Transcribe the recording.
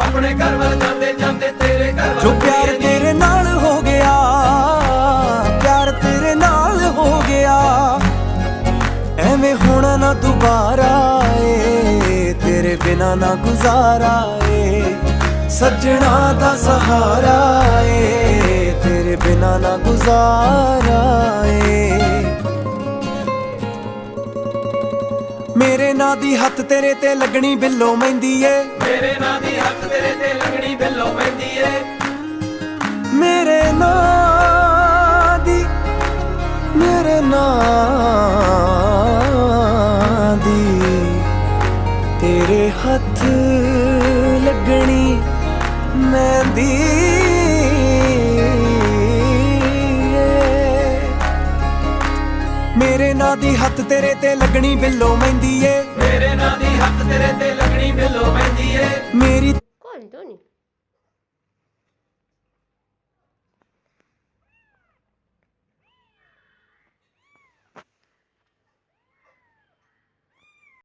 ਆਪਣੇ ਘਰ ਵੱਲ ਜਾਂਦੇ ਜਾਂਦੇ ਤੇਰੇ ਘਰ ਵੱਲ ਜੋ ਪਿਆਰ ਤੇਰੇ ਨਾਲ ਹੋ ਗਿਆ, ਪਿਆਰ ਤੇਰੇ ਨਾਲ ਹੋ ਗਿਆ, ਐਵੇਂ ਹੋਣਾ ਨਾ ਦੁਬਾਰਾ ਏ, ਤੇਰੇ ਬਿਨਾ ਨਾ ਗੁਜ਼ਾਰਾ ਏ, ਸੱਜਣਾ ਦਾ ਸਹਾਰਾ ਏ, ਤੇਰੇ ਬਿਨਾ ਨਾ ਗੁਜ਼ਾਰਾ ਏ। ਮੇਰੇ ਨਾਂ ਦੀ ਹੱਥ ਤੇਰੇ ਤੇ ਲੱਗਣੀ ਬਿੱਲੋ ਮਹਿੰਦੀ ਏ, ਮੇਰੇ ਨਾਂ ਦੀ ਹੱਥ ਤੇਰੇ ਤੇ ਲੱਗਣੀ ਬਿੱਲੋ ਮਹਿੰਦੀ ਏ, ਮੇਰੇ ਨਾਂ ਦੀ, ਮੇਰੇ ਨਾਂ ਦੀ ਤੇਰੇ ਹੱਥ ਲੱਗਣੀ ਮਹਿੰਦੀ ਏ। ਮੇਰੇ ਨਾਂ ਦੀ ਹੱਥ ਤੇਰੇ ਤੇ ਲੱਗਣੀ ਬਿੱਲੋ ਮਹਿੰਦੀ ਏ, ਮੇਰੇ ਨਾਂ ਦੀ ਹੱਥ ਤੇਰੇ ਤੇ ਲੱਗਣੀ ਬਿੱਲੋ ਮਹਿੰਦੀ ਏ, ਮੇਰੀ